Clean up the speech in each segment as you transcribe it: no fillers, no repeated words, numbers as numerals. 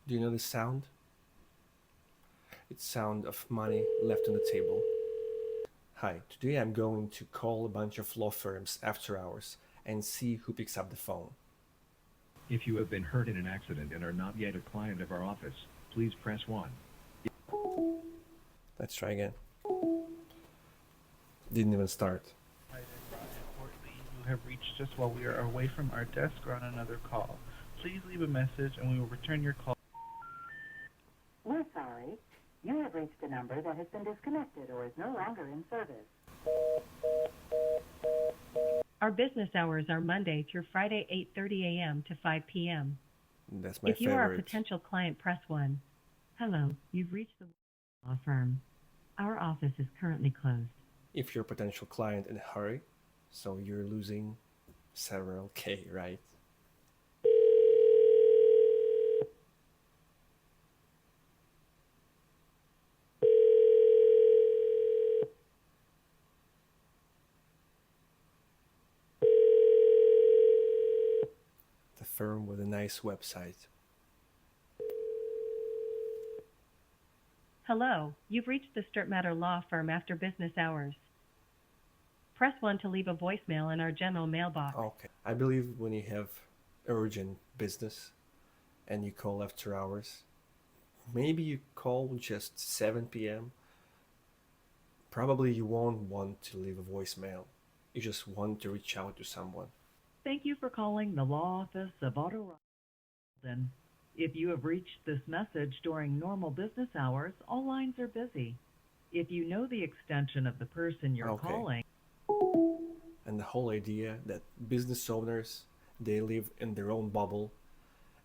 Do you know the sound? It's sound of money left on the table. Hi, today I'm going to call a bunch of law firms after hours and see who picks up the phone. If you have been hurt in an accident and are not yet a client of our office, please press 1. Let's try again. Didn't even start. Hi there, Brian Portley. You have reached us while we are away from our desk or on another call. Please leave a message and we will return your call. We're sorry. You have reached a number that has been disconnected or is no longer in service. Our business hours are Monday through Friday, 8:30 a.m. to 5 p.m. That's my If you are a favorite. potential client, press 1. Hello, you've reached the law firm. Our office is currently closed. If you're a potential client in a hurry, so you're losing several K, right? The firm with a nice website. Hello, you've reached the Sturt Matter Law Firm after business hours. Press 1 to leave a voicemail in our general mailbox. Okay. I believe when you have urgent business and you call after hours, maybe you call just 7 p.m. Probably you won't want to leave a voicemail. You just want to reach out to someone. Thank you for calling the law office of Otto Robinson. If you have reached this message during normal business hours, all lines are busy. If you know the extension of the person you're Okay. calling, And the whole idea that business owners, they live in their own bubble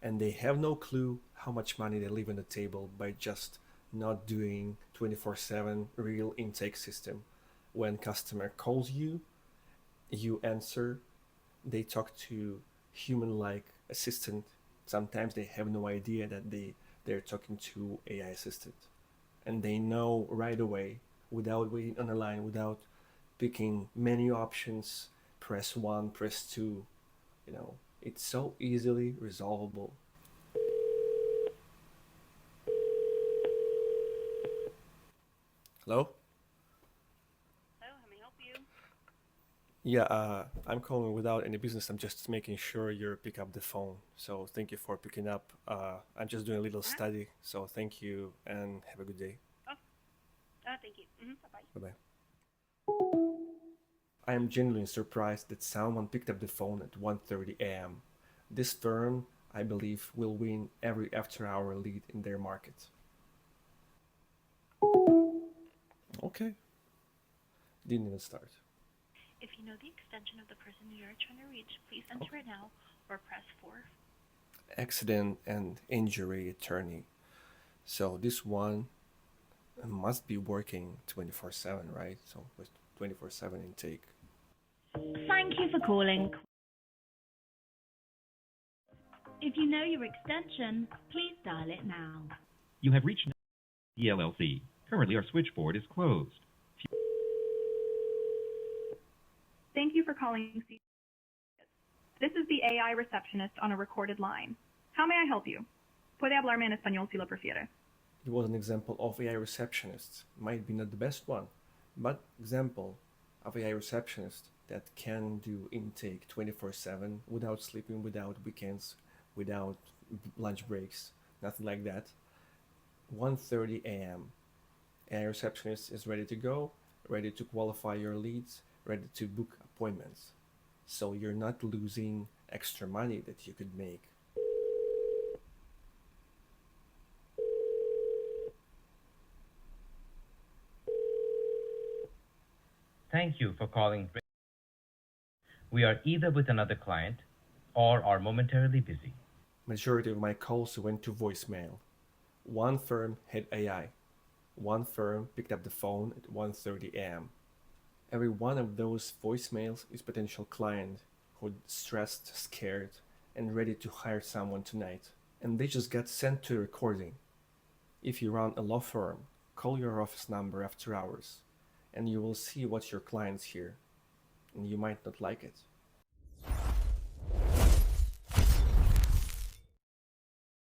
and they have no clue how much money they leave on the table by just not doing 24/7 real intake system. When customer calls you, you answer, they talk to human like assistant. Sometimes they have no idea that they're talking to AI assistant. And they know right away without waiting on the line, without picking menu options, press 1, press 2, it's so easily resolvable. Hello? Hello, how may I help you? Yeah, I'm calling without any business. I'm just making sure you pick up the phone. So thank you for picking up. I'm just doing a little Uh-huh. study. So thank you and have a good day. Oh, thank you. Bye-bye. Bye bye. I am genuinely surprised that someone picked up the phone at 1:30 a.m. This firm, I believe, will win every after-hour lead in their market. Okay, didn't even start. If you know the extension of the person you are trying to reach, please enter it now or press 4. Accident and injury attorney. So this one must be working 24/7, right? So with 24/7 intake. Thank you for calling. If you know your extension, please dial it now. You have reached the LLC. Currently, our switchboard is closed. Thank you for calling. This is the AI receptionist on a recorded line. How may I help you? Puede hablarme en español si lo prefiere. It was an example of AI receptionist. Might be not the best one, but example of AI receptionist that can do intake 24/7 without sleeping, without weekends, without lunch breaks, nothing like that. 1:30 a.m. AI receptionist is ready to go, ready to qualify your leads, ready to book appointments. So you're not losing extra money that you could make. Thank you for calling. We are either with another client or are momentarily busy. Majority of my calls went to voicemail. One firm had AI. One firm picked up the phone at 1:30 a.m. Every one of those voicemails is potential client who's stressed, scared, and ready to hire someone tonight. And they just got sent to a recording. If you run a law firm, call your office number after hours, and you will see what your clients hear, and you might not like it.